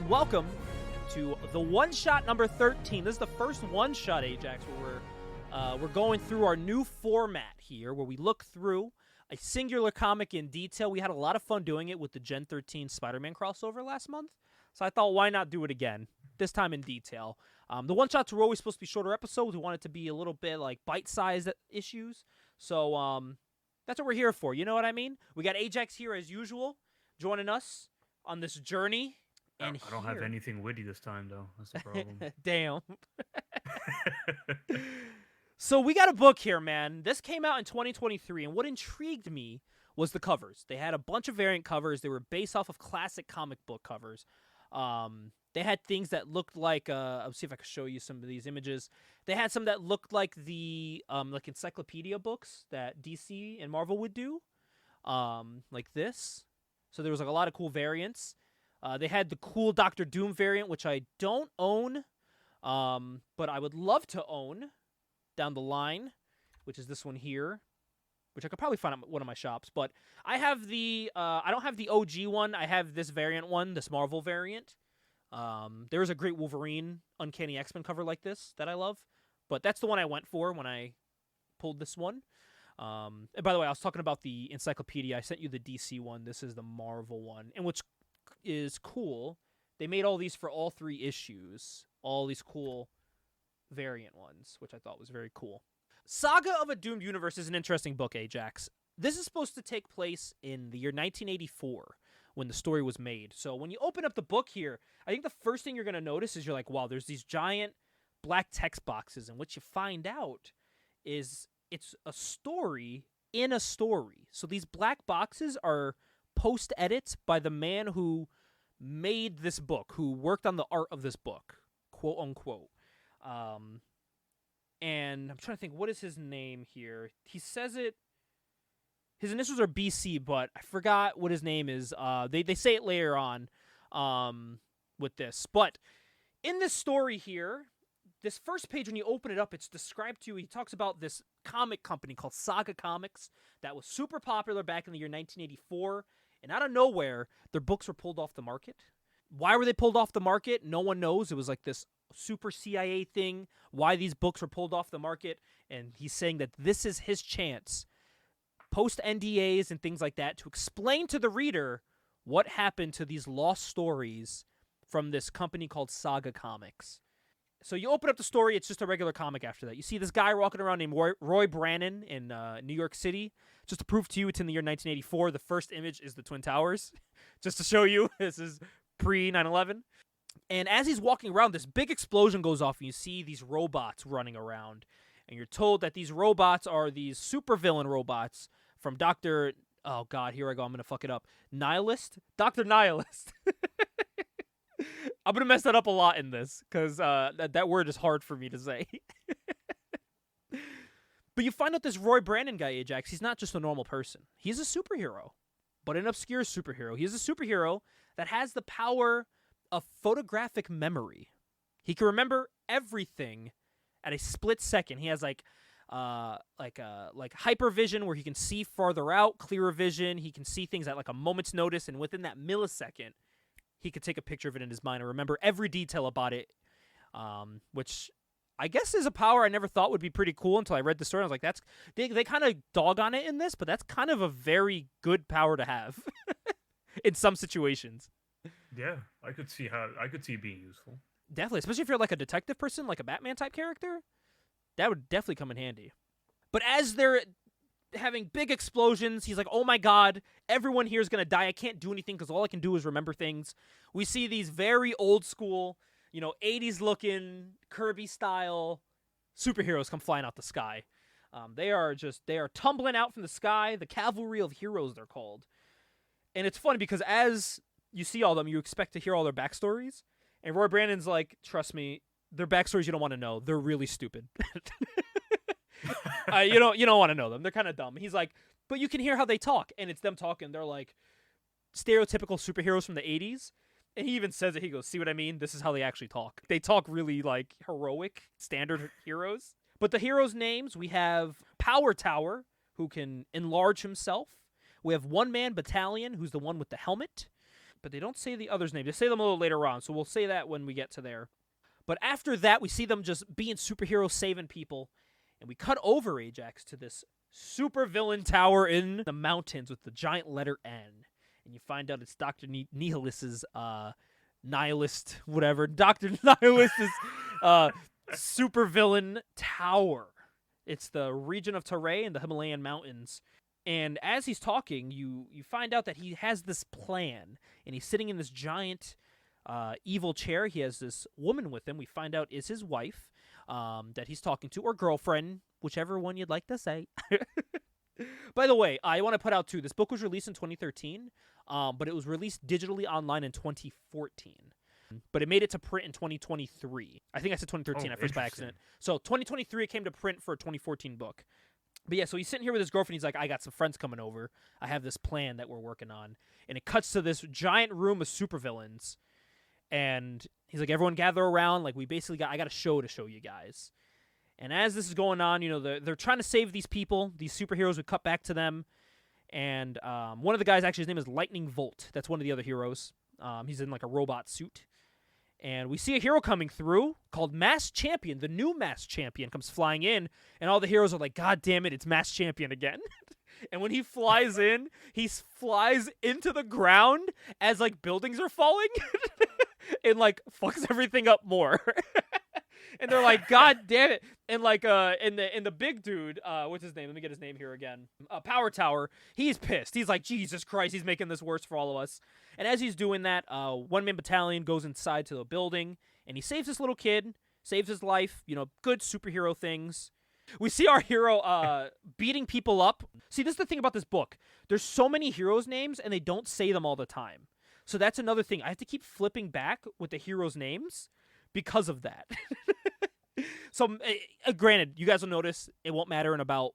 and welcome to the one-shot number 13. This is the first one-shot, Ajax, where we're going through our new format here, where we look through a singular comic in detail. We had a lot of fun doing it with the Gen 13 Spider-Man crossover last month, so I thought, why not do it again, this time in detail. The one-shots were always supposed to be shorter episodes. We wanted to be a little bit like bite-sized issues, so that's what we're here for, you know what I mean? We got Ajax here as usual, joining us on this journey. And I don't have anything witty this time, though. That's the problem. Damn. So we got a book here, man. This came out in 2023, and what intrigued me was the covers. They had a bunch of variant covers. They were based off of classic comic book covers. They had things that looked like, I'll see if I can show you some of these images. They had some that looked like the like encyclopedia books that DC and Marvel would do, like this. So there was like a lot of cool variants. They had the cool Doctor Doom variant, which I don't own, but I would love to own down the line, which is this one here, which I could probably find at one of my shops. But I have the, I don't have the OG one. I have this variant one, this Marvel variant. There is a great Wolverine Uncanny X-Men cover like this that I love, but that's the one I went for when I pulled this one. And by the way, I was talking about the encyclopedia. I sent you the DC one. This is the Marvel one. And which is cool, they made all these for all 3 issues. All these cool variant ones, which I thought was very cool. Saga of a Doomed Universe is an interesting book, Ajax. This is supposed to take place in the year 1984 when the story was made. So when you open up the book here, I think the first thing you're going to notice is you're like, wow, there's these giant black text boxes. And what you find out is it's a story in a story. So these black boxes are post-edits by the man who made this book, who worked on the art of this book, quote unquote. And I'm trying to think, what is his name here? He says it, his initials are BC, but I forgot what his name is. They say it later on with this. But in this story here, this first page, when you open it up, it's described to you. He talks about this comic company called Saga Comics that was super popular back in the year 1984. And out of nowhere, their books were pulled off the market. Why were they pulled off the market? No one knows. It was like this super CIA thing, why these books were pulled off the market. And he's saying that this is his chance, post NDAs and things like that, to explain to the reader what happened to these lost stories from this company called Saga Comics. So you open up the story, it's just a regular comic after that. You see this guy walking around named Roy Brannon in New York City. Just to prove to you it's in the year 1984, the first image is the Twin Towers. Just to show you, this is pre-9/11. And as he's walking around, this big explosion goes off, and you see these robots running around. And you're told that these robots are these supervillain robots from Dr. Oh, God, here I go. I'm going to fuck it up. Nihilist? Dr. Nihilist. I'm going to mess that up a lot in this, because that word is hard for me to say. But you find out this Roy Brannon guy, Ajax, he's not just a normal person. He's a superhero, but an obscure superhero. He's a superhero that has the power of photographic memory. He can remember everything at a split second. He has like hypervision, where he can see farther out, clearer vision. He can see things at like a moment's notice, and within that millisecond, he could take a picture of it in his mind and remember every detail about it, which I guess is a power I never thought would be pretty cool until I read the story. I was like, that's they kind of dog on it in this, but that's kind of a very good power to have in some situations. Yeah, I could see it being useful. Definitely, especially if you're like a detective person, like a Batman type character, that would definitely come in handy. But as they're having big explosions, he's like, oh my God, everyone here is going to die. I can't do anything because all I can do is remember things. We see these very old school, 80s looking, Kirby style superheroes come flying out the sky. They are tumbling out from the sky. The cavalry of heroes, they're called. And it's funny because as you see all of them, you expect to hear all their backstories. And Roy Brandon's like, trust me, their backstories you don't want to know. They're really stupid. You don't want to know them. They're kind of dumb. He's like, but you can hear how they talk. And it's them talking. They're like stereotypical superheroes from the 80s. And he even says it. He goes, see what I mean? This is how they actually talk. They talk really like heroic, standard heroes. But the heroes' names, we have Power Tower, who can enlarge himself. We have One Man Battalion, who's the one with the helmet. but they don't say the other's name. They say them a little later on, so we'll say that when we get to there. But after that, we see them just being superheroes, saving people, and we cut over Ajax to this supervillain tower in the mountains with the giant letter N. And you find out it's Dr. Nihilist's, Nihilist, whatever, Dr. Nihilist's supervillain tower. It's the region of Teray in the Himalayan mountains. And as he's talking, you find out that he has this plan, and he's sitting in this giant evil chair. He has this woman with him. We find out is his wife that he's talking to, or girlfriend, whichever one you'd like to say. By the way, I want to put out too, this book was released in 2013, but it was released digitally online in 2014. But it made it to print in 2023. I think I said 2013 at first by accident. So 2023 it came to print for a 2014 book. But yeah, so he's sitting here with his girlfriend. He's like, I got some friends coming over. I have this plan that we're working on. And it cuts to this giant room of supervillains. And he's like, everyone gather around. Like, I got a show to show you guys. And as this is going on, they're trying to save these people. These superheroes would cut back to them. And one of the guys, actually, his name is Lightning Volt. That's one of the other heroes. He's in like a robot suit. And we see a hero coming through called Masked Champion. The new Masked Champion comes flying in. And all the heroes are like, God damn it, it's Masked Champion again. And when he flies in, he flies into the ground as like buildings are falling. And like fucks everything up more. And they're like, God damn it. And like in the big dude, what's his name? Let me get his name here again. Power Tower, he's pissed. He's like, Jesus Christ, he's making this worse for all of us. And as he's doing that, one-man battalion goes inside to the building, and he saves this little kid, saves his life, good superhero things. We see our hero beating people up. See, this is the thing about this book. There's so many heroes' names, and they don't say them all the time. So that's another thing. I have to keep flipping back with the heroes' names because of that. So, granted, you guys will notice it won't matter in about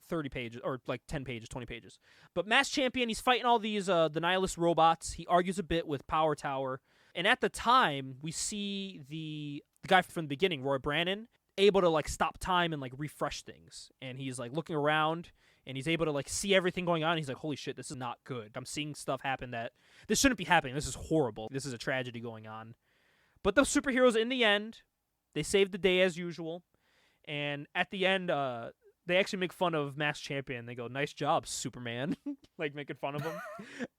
30 pages, or like 10 pages, 20 pages. But Masked Champion, he's fighting all these the Nihilist robots. He argues a bit with Power Tower. And at the time, we see the guy from the beginning, Roy Brannon, able to like stop time and like refresh things. And he's like looking around, and he's able to like see everything going on. He's like, holy shit, this is not good. I'm seeing stuff happen that this shouldn't be happening. This is horrible. This is a tragedy going on. But the superheroes, in the end, they save the day as usual. And at the end, they actually make fun of Masked Champion. They go, nice job, Superman. Like, making fun of him.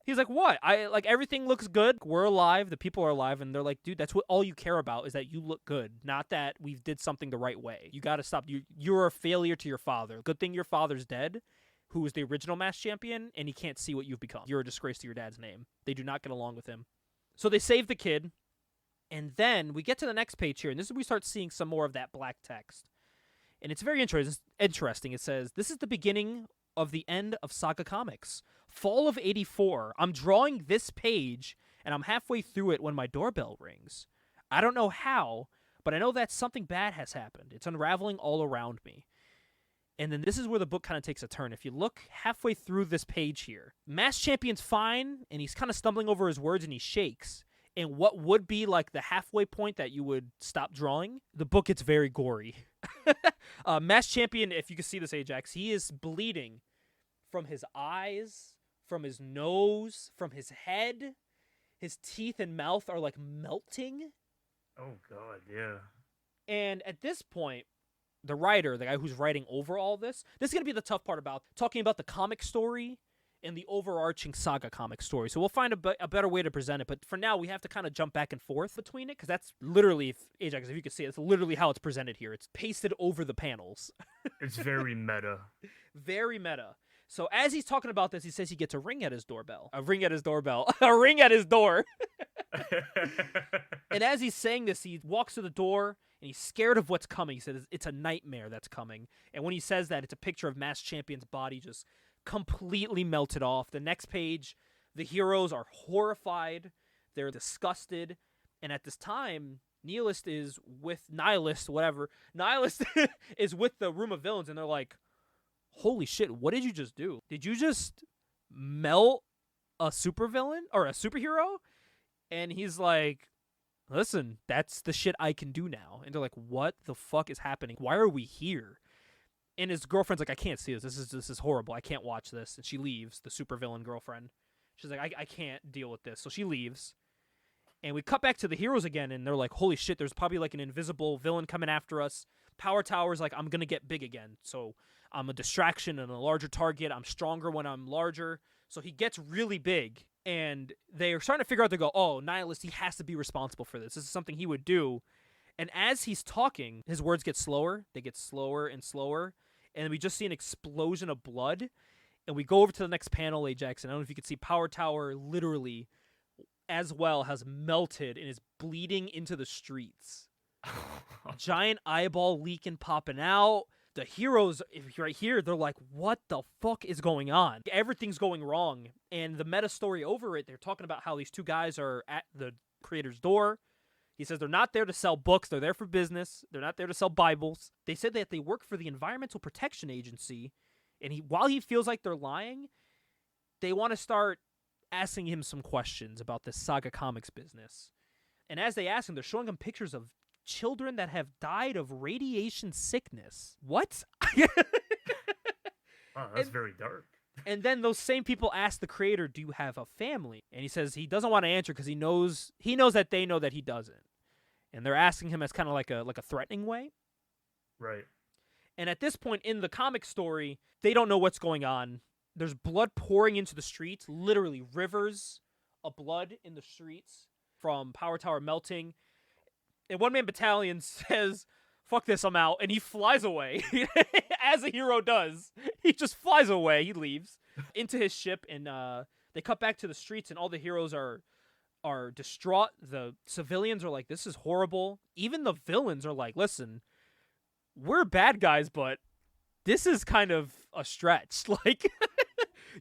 He's like, what? Everything looks good. We're alive. The people are alive. And they're like, dude, that's what all you care about, is that you look good. Not that we did something the right way. You got to stop. You're a failure to your father. Good thing your father's dead, who was the original Masked Champion, and he can't see what you've become. You're a disgrace to your dad's name. They do not get along with him. So they save the kid. And then we get to the next page here, and this is where we start seeing some more of that black text. And it's very interesting. It says, this is the beginning of the end of Saga Comics. Fall of 84. I'm drawing this page, and I'm halfway through it when my doorbell rings. I don't know how, but I know that something bad has happened. It's unraveling all around me. And then this is where the book kind of takes a turn. If you look halfway through this page here, Masked Champion's fine, and he's kind of stumbling over his words, and he shakes. And what would be like the halfway point that you would stop drawing, the book gets very gory. Masked Champion, if you can see this, Ajax, he is bleeding from his eyes, from his nose, from his head. His teeth and mouth are like melting. Oh, God, yeah. And at this point, the writer, the guy who's writing over all this is going to be the tough part about talking about the comic story and the overarching Saga comic story. So we'll find a better way to present it. But for now, we have to kind of jump back and forth between it, because that's literally, Ajax, if you can see it, it's literally how it's presented here. It's pasted over the panels. It's very meta. Very meta. So as he's talking about this, he says he gets a ring at his doorbell. A ring at his doorbell. A ring at his door. And as he's saying this, he walks to the door, and he's scared of what's coming. He says it's a nightmare that's coming. And when he says that, it's a picture of Masked Champion's body just completely melted off. The next page, the heroes are horrified. They're disgusted. And at this time, Nihilist is with Nihilist is with the room of villains, and they're like, holy shit, what did you just do? Did you just melt a supervillain or a superhero? And he's like, listen, that's the shit I can do now. And they're like, what the fuck is happening? Why are we here? And his girlfriend's like, I can't see this. This is horrible. I can't watch this. And she leaves, the supervillain girlfriend. She's like, I can't deal with this. So she leaves. And we cut back to the heroes again, and they're like, holy shit, there's probably like an invisible villain coming after us. Power Tower's like, I'm going to get big again. So I'm a distraction and a larger target. I'm stronger when I'm larger. So he gets really big. And they're starting to figure out, they go, oh, Nihilist, he has to be responsible for this. This is something he would do. And as he's talking, his words get slower. They get slower and slower. And we just see an explosion of blood. And we go over to the next panel, Ajax, and I don't know if you can see Power Tower literally as well has melted and is bleeding into the streets. Giant eyeball leaking, popping out. The heroes right here, they're like, what the fuck is going on? Everything's going wrong. And the meta story over it, they're talking about how these two guys are at the creator's door. He says they're not there to sell books. They're there for business. They're not there to sell Bibles. They said that they work for the Environmental Protection Agency. And while he feels like they're lying, they want to start asking him some questions about this Saga Comics business. And as they ask him, they're showing him pictures of children that have died of radiation sickness. What? Wow, that's very dark. And then those same people ask the creator, do you have a family? And he says he doesn't want to answer because he knows that they know that he doesn't. And they're asking him as kind of like a threatening way. Right. And at this point in the comic story, they don't know what's going on. There's blood pouring into the streets, literally rivers of blood in the streets from Power Tower melting. And One Man Battalion says, fuck this, I'm out. And he flies away, as a hero does. He just flies away. He leaves into his ship, and they cut back to the streets, and all the heroes are distraught. The civilians are like, this is horrible. Even the villains are like, listen, we're bad guys, but this is kind of a stretch. Like,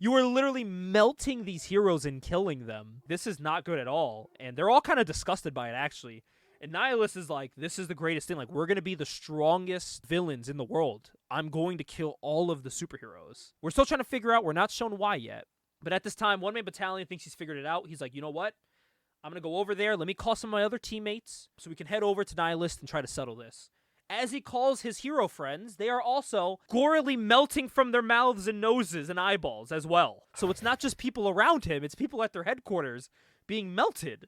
you are literally melting these heroes and killing them. This is not good at all. And they're all kind of disgusted by it, actually. And Nihilus is like, this is the greatest thing. Like, we're going to be the strongest villains in the world. I'm going to kill all of the superheroes. We're still trying to figure out. We're not shown why yet. But at this time, One Man Battalion thinks he's figured it out. He's like, you know what? I'm going to go over there. Let me call some of my other teammates so we can head over to Nihilus and try to settle this. As he calls his hero friends, they are also gorily melting from their mouths and noses and eyeballs as well. So it's not just people around him, it's people at their headquarters being melted.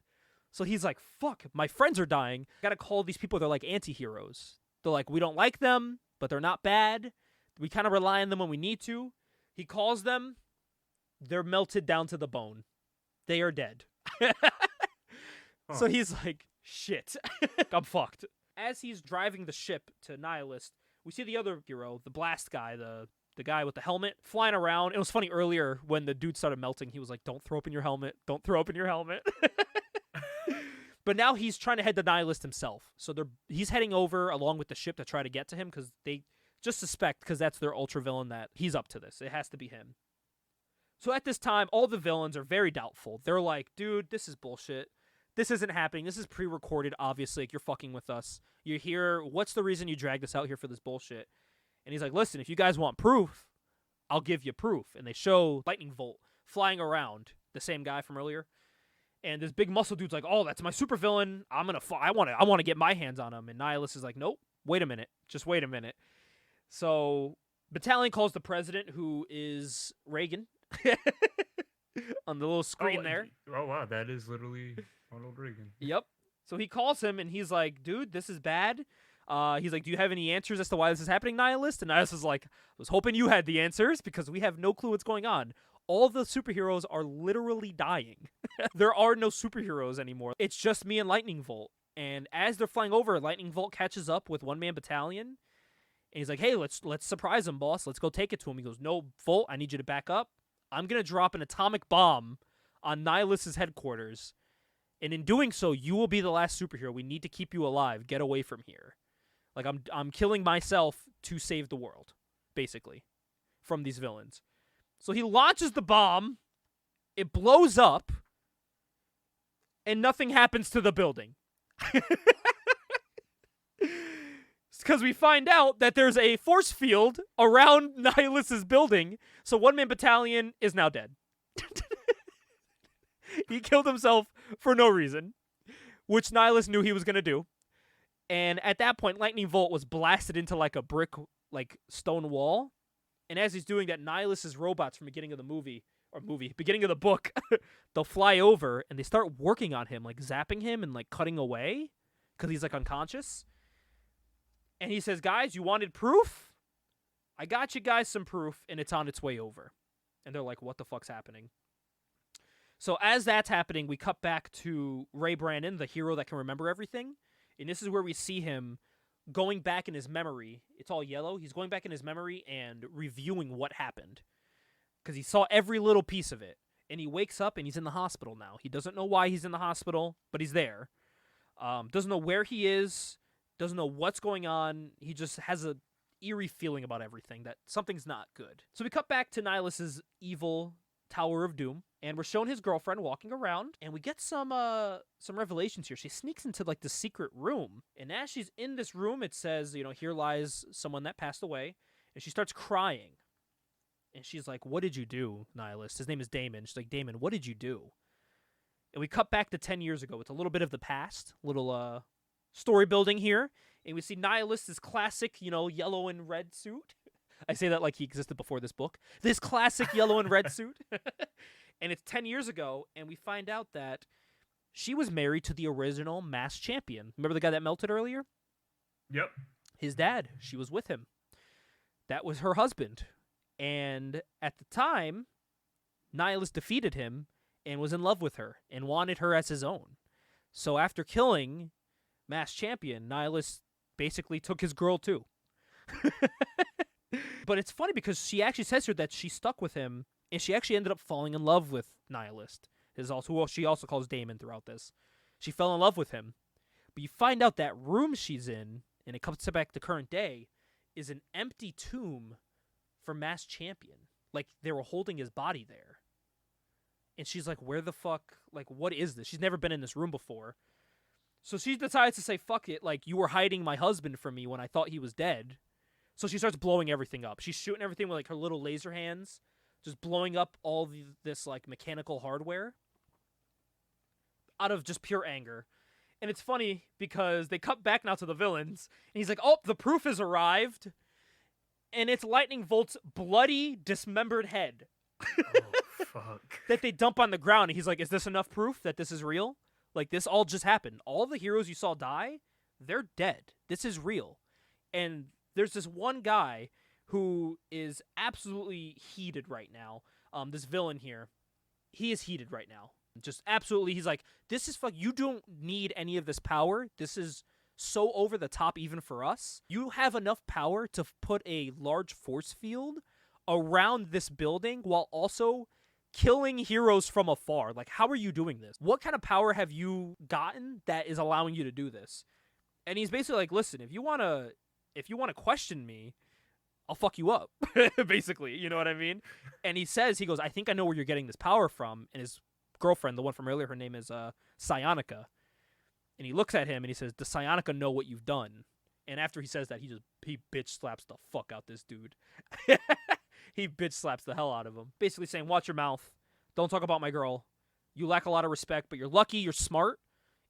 So he's like, fuck, my friends are dying. Gotta call these people, they're like anti-heroes. They're like, we don't like them, but they're not bad. We kind of rely on them when we need to. He calls them, they're melted down to the bone. They are dead. So he's like, shit, I'm fucked. As he's driving the ship to Nihilist, we see the other hero, the blast guy, the guy with the helmet, flying around. It was funny earlier when the dude started melting, he was like, don't throw open your helmet. Don't throw open your helmet. But now he's trying to head to Nihilist himself. So he's heading over along with the ship to try to get to him because they just suspect, because that's their ultra villain, that he's up to this. It has to be him. So at this time, all the villains are very doubtful. They're like, dude, this is bullshit. This isn't happening. This is pre-recorded, obviously. Like, you're fucking with us. You're here. What's the reason you dragged us out here for this bullshit? And he's like, listen, if you guys want proof, I'll give you proof. And they show Lightning Bolt flying around, the same guy from earlier. And this big muscle dude's like, oh, that's my supervillain. I want to get my hands on him. And Nihilus is like, nope, wait a minute. Just wait a minute. So Battalion calls the president, who is Reagan, on the little screen there. Oh, wow, that is literally Ronald Reagan. Yep. So he calls him, and he's like, dude, this is bad. He's like, do you have any answers as to why this is happening, Nihilist? And Nihilus is like, I was hoping you had the answers, because we have no clue what's going on. All the superheroes are literally dying. There are no superheroes anymore. It's just me and Lightning Bolt. And as they're flying over, Lightning Bolt catches up with One Man Battalion. And he's like, hey, let's surprise him, boss. Let's go take it to him. He goes, no, Bolt, I need you to back up. I'm going to drop an atomic bomb on Nihilus's headquarters. And in doing so, you will be the last superhero. We need to keep you alive. Get away from here. Like, I'm killing myself to save the world, basically, from these villains. So he launches the bomb. It blows up. And nothing happens to the building. Because we find out that there's a force field around Nihilus's building. So One Man Battalion is now dead. He killed himself for no reason, which Nihilus knew he was going to do. And at that point, Lightning Bolt was blasted into like a brick, like stone wall. And as he's doing that, Nihilus's robots from the beginning of the movie or movie, beginning of the book, they'll fly over and they start working on him, like zapping him and like cutting away because he's like unconscious. And he says, guys, you wanted proof? I got you guys some proof, and it's on its way over. And they're like, what the fuck's happening? So as that's happening, we cut back to Ray Brandon, the hero that can remember everything. And this is where we see him going back in his memory. It's all yellow. He's going back in his memory and reviewing what happened. Because he saw every little piece of it. And he wakes up and he's in the hospital now. He doesn't know why he's in the hospital, but he's there. Doesn't know where he is. Doesn't know what's going on. He just has a eerie feeling about everything, that something's not good. So we cut back to Nihilus's evil Tower of Doom, and we're shown his girlfriend walking around, and we get some revelations here. She sneaks into like the secret room, and as she's in this room, it says, here lies someone that passed away, and she starts crying. And she's like, what did you do, Nihilus? His name is Damon. She's like, Damon, what did you do? And we cut back to 10 years ago. It's a little bit of the past, little story building here. And we see Nihilus, this classic, yellow and red suit. I say that like he existed before this book. This classic yellow and red suit. And it's 10 years ago, and we find out that she was married to the original masked champion. Remember the guy that melted earlier? Yep. His dad. She was with him. That was her husband. And at the time, Nihilus defeated him and was in love with her and wanted her as his own. So after killing masked champion, Nihilus basically took his girl too. But it's funny because she actually says here that she stuck with him, and she actually ended up falling in love with Nihilus, who she also calls Damon throughout this. She fell in love with him. But you find out that room she's in, and it comes back to current day, is an empty tomb for masked champion. Like, they were holding his body there. And she's like, where the fuck, like, what is this? She's never been in this room before. So she decides to say, fuck it, like, you were hiding my husband from me when I thought he was dead. So she starts blowing everything up. She's shooting everything with, like, her little laser hands, just blowing up all this, like, mechanical hardware out of just pure anger. And it's funny because they cut back now to the villains, and he's like, oh, the proof has arrived, and it's Lightning Bolt's bloody, dismembered head. Oh, fuck. That they dump on the ground, and he's like, is this enough proof that this is real? Like, this all just happened. All the heroes you saw die, they're dead. This is real. And there's this one guy who is absolutely heated right now. This villain here, he is heated right now. Just absolutely, he's like, this is fuck. You don't need any of this power. This is so over the top even for us. You have enough power to put a large force field around this building while also killing heroes from afar. Like, how are you doing this? What kind of power have you gotten that is allowing you to do this? And he's basically like, listen, if you want to question me, I'll fuck you up. Basically, you know what I mean? And he goes, I think I know where you're getting this power from. And his girlfriend, the one from earlier, her name is Psionica. And he looks at him and he says, does Psionica know what you've done? And after he says that, he bitch slaps the fuck out this dude. He bitch slaps the hell out of him. Basically saying, watch your mouth. Don't talk about my girl. You lack a lot of respect, but you're lucky, you're smart,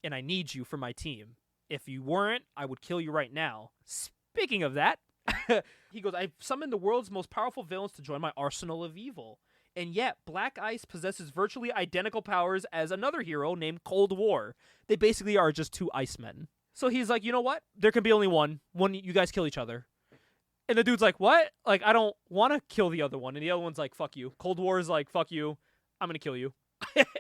and I need you for my team. If you weren't, I would kill you right now. Speaking of that, he goes, I've summoned the world's most powerful villains to join my arsenal of evil. And yet, Black Ice possesses virtually identical powers as another hero named Cold War. They basically are just two Icemen. So he's like, you know what? There can be only one. One, you guys kill each other. And the dude's like, what? Like, I don't want to kill the other one. And the other one's like, fuck you. Cold War is like, fuck you. I'm going to kill you.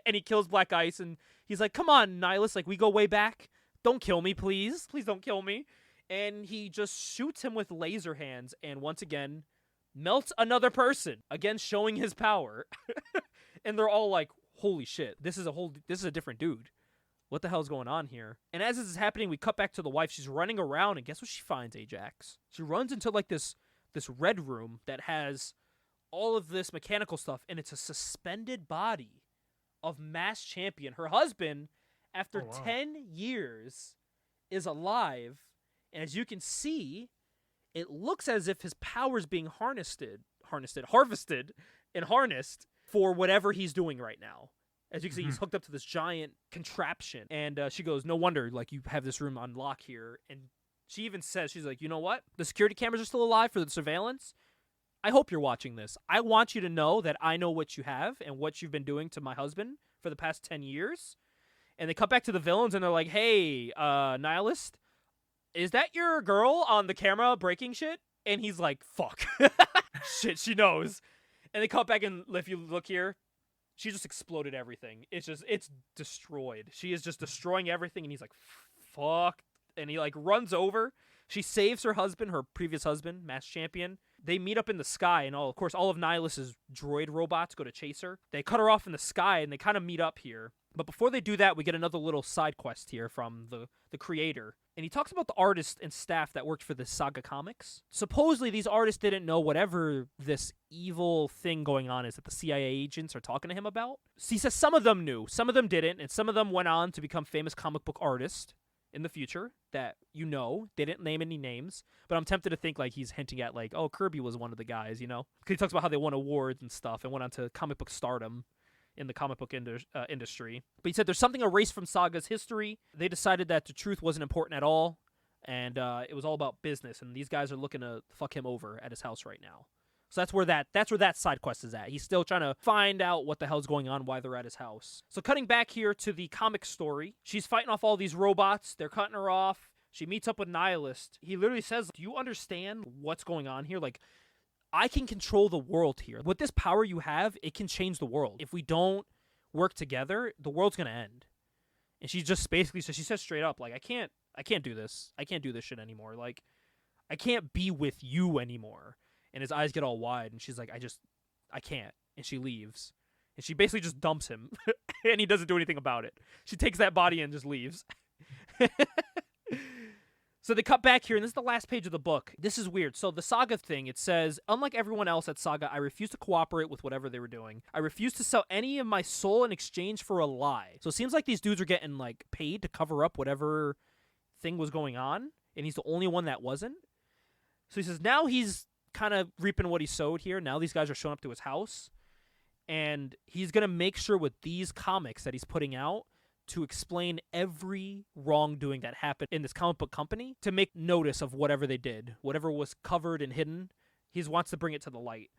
And he kills Black Ice. And he's like, come on, Nihilus. Like, we go way back. Don't kill me, please. Please don't kill me. And he just shoots him with laser hands. And once again, melts another person. Again, showing his power. And they're all like, holy shit. This is a different dude. What the hell's going on here? And as this is happening, we cut back to the wife. She's running around, and guess what she finds, Ajax? She runs into like this red room that has all of this mechanical stuff, and it's a suspended body of masked champion. Her husband, after 10 years, is alive, and as you can see, it looks as if his power's being harvested, and harnessed for whatever he's doing right now. As you can see, he's hooked up to this giant contraption. And she goes, no wonder, like, you have this room on lock here. And she even says, she's like, you know what? The security cameras are still alive for the surveillance. I hope you're watching this. I want you to know that I know what you have and what you've been doing to my husband for the past 10 years. And they cut back to the villains and they're like, hey, Nihilist, is that your girl on the camera breaking shit? And he's like, fuck. Shit, she knows. And they cut back, and if you look here, she just exploded everything. It's destroyed. She is just destroying everything, and he's like, fuck. And he like runs over. She saves her husband, her previous husband, Mass Champion. They meet up in the sky, and of course, all of Nihilust's droid robots go to chase her. They cut her off in the sky, and they kind of meet up here. But before they do that, we get another little side quest here from the creator. And he talks about the artists and staff that worked for the Saga comics. Supposedly, these artists didn't know whatever this evil thing going on is that the CIA agents are talking to him about. So he says some of them knew, some of them didn't, and some of them went on to become famous comic book artists in the future that they didn't name any names, but I'm tempted to think like he's hinting at like, oh, Kirby was one of the guys, you know? Because he talks about how they won awards and stuff and went on to comic book stardom in the comic book industry. But he said there's something erased from Saga's history. They decided that the truth wasn't important at all, and it was all about business, and these guys are looking to fuck him over at his house right now. So that's where that side quest is at. He's still trying to find out what the hell's going on, why they're at his house. So cutting back here to the comic story, she's fighting off all these robots. They're cutting her off. She meets up with Nihilist. He literally says, do you understand what's going on here? Like, I can control the world here. With this power you have, it can change the world. If we don't work together, the world's going to end. And she just basically says, she says straight up, like, I can't do this. I can't do this shit anymore. Like, I can't be with you anymore. And his eyes get all wide, and she's like, I can't. And she leaves. And she basically just dumps him, and he doesn't do anything about it. She takes that body and just leaves. So they cut back here, and this is the last page of the book. This is weird. So the Saga thing, it says, unlike everyone else at Saga, I refuse to cooperate with whatever they were doing. I refuse to sell any of my soul in exchange for a lie. So it seems like these dudes are getting like paid to cover up whatever thing was going on, and he's the only one that wasn't. So he says now he's kind of reaping what he sowed here. Now these guys are showing up to his house, and he's going to make sure with these comics that he's putting out to explain every wrongdoing that happened in this comic book company, to make notice of whatever they did, whatever was covered and hidden. He wants to bring it to the light.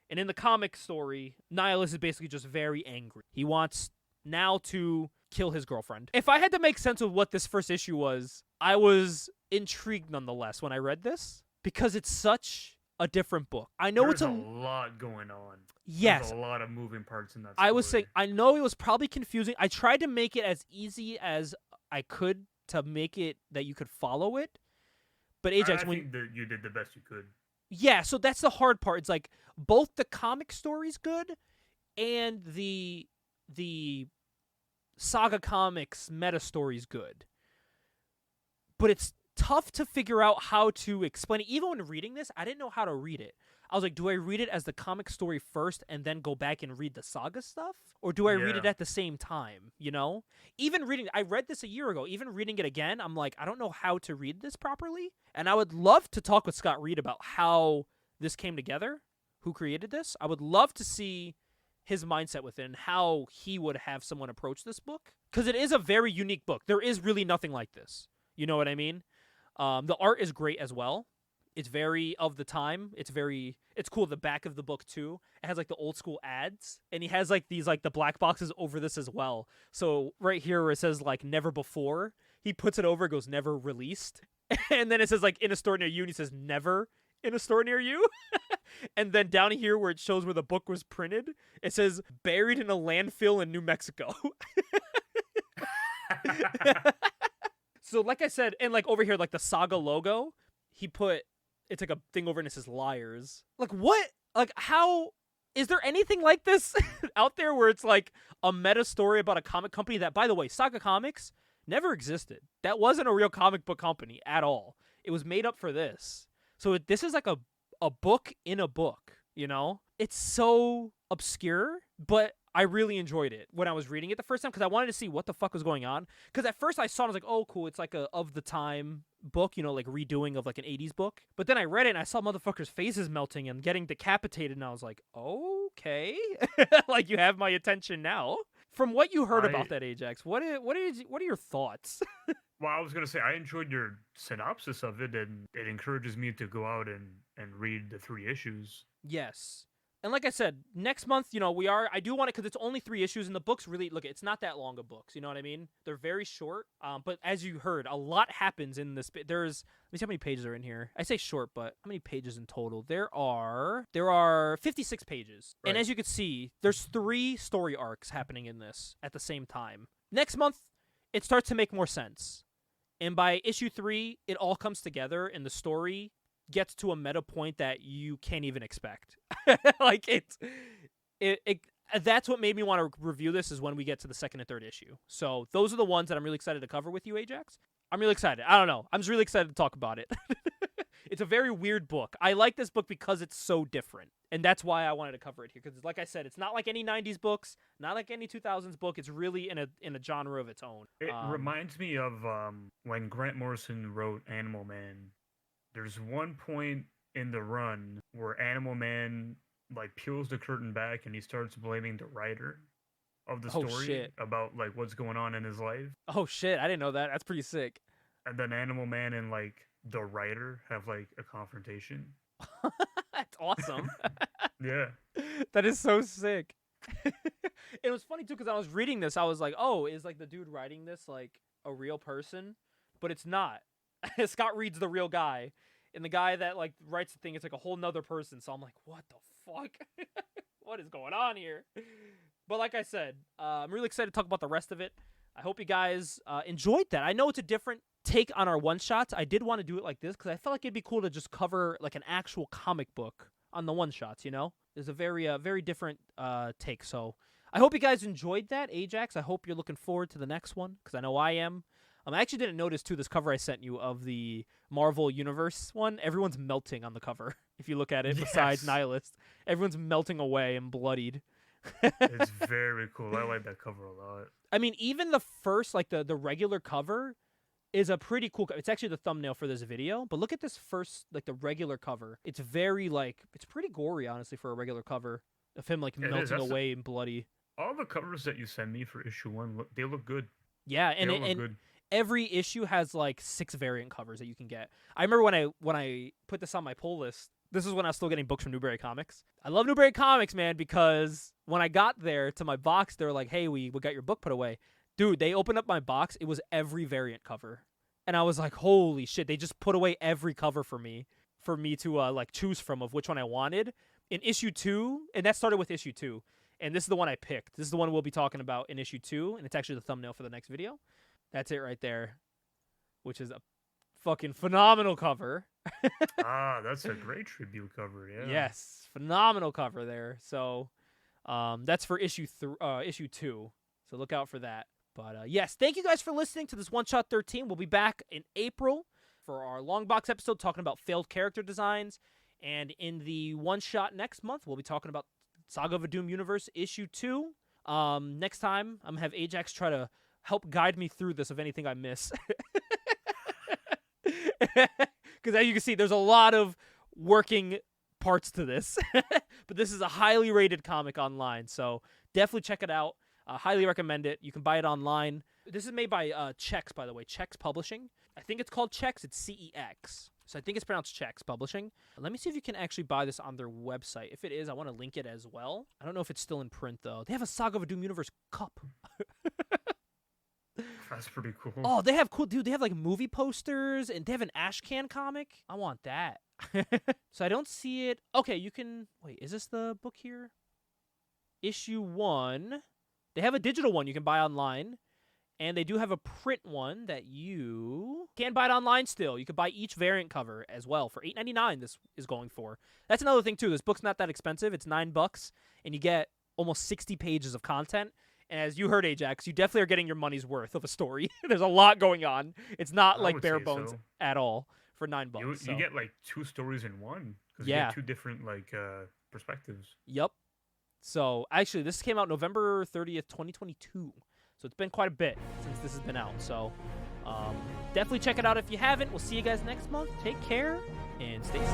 And in the comic story, Nihilus is basically just very angry. He wants now to kill his girlfriend. If I had to make sense of what this first issue was, I was intrigued nonetheless when I read this, because it's such a different book. I know There's it's a lot going on. Yes. There's a lot of moving parts in that story. I was saying, I know it was probably confusing. I tried to make it as easy as I could to make it that you could follow it. But Ajax, I think that you did the best you could. Yeah, so that's the hard part. It's like both the comic story's good and the Saga Comics meta story's good. But it's tough to figure out how to explain it. Even when reading this, I didn't know how to read it. I was like, do I read it as the comic story first and then go back and read the Saga stuff? Or do I read it at the same time, you know? Even reading, I read this a year ago, even reading it again, I'm like, I don't know how to read this properly. And I would love to talk with Scott Reed about how this came together, who created this. I would love to see his mindset with it and how he would have someone approach this book. Because it is a very unique book. There is really nothing like this. You know what I mean? The art is great as well. It's very of the time. It's cool. The back of the book too. It has like the old school ads, and he has like these like the black boxes over this as well. So right here where it says like never before, he puts it over, it goes never released, and then it says like in a store near you, and he says never in a store near you. And then down here where it shows where the book was printed, it says buried in a landfill in New Mexico. So like I said, and like over here, like the Saga logo, he put, it's like a thing over and it says liars. Like what? Like how? Is there anything like this out there where it's like a meta story about a comic company that, by the way, Saga Comics never existed. That wasn't a real comic book company at all. It was made up for this. So this is like a book in a book, you know? It's so obscure, but I really enjoyed it when I was reading it the first time because I wanted to see what the fuck was going on. Because at first I saw it, I was like, oh, cool, it's like a of the time book, you know, like redoing of like an 80s book. But then I read it and I saw motherfuckers' faces melting and getting decapitated, and I was like, okay, like you have my attention now. From what you heard about that, Ajax, what are your thoughts? Well, I was gonna say I enjoyed your synopsis of it, and it encourages me to go out and read the 3 issues. Yes. And like I said, next month, I do want it because it's only 3 issues, and the books really, look, it's not that long of books, you know what I mean? They're very short, but as you heard, a lot happens in this. Let me see how many pages are in here. I say short, but how many pages in total? There are 56 pages. Right. And as you can see, there's 3 story arcs happening in this at the same time. Next month, it starts to make more sense. And by issue 3, it all comes together, and the story gets to a meta point that you can't even expect. Like that's what made me want to review this, is when we get to the 2nd and 3rd issue. So those are the ones that I'm really excited to cover with you, Ajax. I'm really excited. I don't know. I'm just really excited to talk about it. It's a very weird book. I like this book because it's so different. And that's why I wanted to cover it here. Because like I said, it's not like any 90s books, not like any 2000s book. It's really in a genre of its own. It reminds me of when Grant Morrison wrote Animal Man. There's one point in the run where Animal Man like peels the curtain back and he starts blaming the writer of the story about like what's going on in his life. Oh shit, I didn't know that. That's pretty sick. And then Animal Man and like the writer have like a confrontation. That's awesome. Yeah. That is so sick. It was funny too, because I was reading this, I was like, oh, is like the dude writing this like a real person? But it's not. Scott Reed's the real guy, and the guy that like writes the thing is like a whole nother person. So I'm like, what the fuck? What is going on here? But like I said, I'm really excited to talk about the rest of it. I hope you guys enjoyed that. I know it's a different take on our one-shots. I did want to do it like this because I felt like it'd be cool to just cover like an actual comic book on the one-shots, you know? There's a very different take. So I hope you guys enjoyed that, Ajax. I hope you're looking forward to the next one, because I know I am. I actually didn't notice, too, this cover I sent you of the Marvel Universe one. Everyone's melting on the cover. If you look at it, besides Nihilist, everyone's melting away and bloodied. It's very cool. I like that cover a lot. I mean, even the first, like the regular cover is a pretty cool It's actually the thumbnail for this video. But look at this first, like the regular cover. It's very, like, it's pretty gory, honestly, for a regular cover of him, like, melting away and bloody. All the covers that you send me for issue 1, they look good. Yeah, and they all look good. Every issue has like 6 variant covers that you can get. I remember when I put this on my pull list, this is when I was still getting books from Newberry Comics. I love Newberry Comics, man, because when I got there to my box, they were like, hey, we got your book put away. Dude, they opened up my box. It was every variant cover. And I was like, holy shit, they just put away every cover for me to like choose from of which one I wanted. In issue 2, and that started with issue 2. And this is the one I picked. This is the one we'll be talking about in issue 2, and it's actually the thumbnail for the next video. That's it right there, which is a fucking phenomenal cover. That's a great tribute cover, yeah. Yes, phenomenal cover there. So that's for issue 2. So look out for that. But yes, thank you guys for listening to this One Shot 13. We'll be back in April for our long box episode talking about failed character designs. And in the One Shot next month, we'll be talking about Saga of a Doom Universe issue 2. Next time, I'm going to have Ajax try to help guide me through this of anything I miss. Because as you can see, there's a lot of working parts to this. But this is a highly rated comic online, so definitely check it out. Highly recommend it. You can buy it online. This is made by Chex, by the way. Chex Publishing. I think it's called Chex. It's CEX. So I think it's pronounced Chex Publishing. Let me see if you can actually buy this on their website. If it is, I want to link it as well. I don't know if it's still in print, though. They have a Saga of a Doom Universe cup. That's pretty cool. Oh, they have cool, dude. They have like movie posters, and they have an Ashcan comic. I want that. So I don't see it. Okay, you can wait. Is this the book here? Issue 1. They have a digital one you can buy online, and they do have a print one that you can buy it online still. You can buy each variant cover as well for $8.99. This is going for. That's another thing too. This book's not that expensive. It's $9, and you get almost 60 pages of content. And as you heard, Ajax, you definitely are getting your money's worth of a story. There's a lot going on. It's not like bare bones at all for $9. You get like 2 stories in one. Because you get 2 different like perspectives. Yep. So actually, this came out November 30th, 2022. So it's been quite a bit since this has been out. So definitely check it out if you haven't. We'll see you guys next month. Take care and stay safe.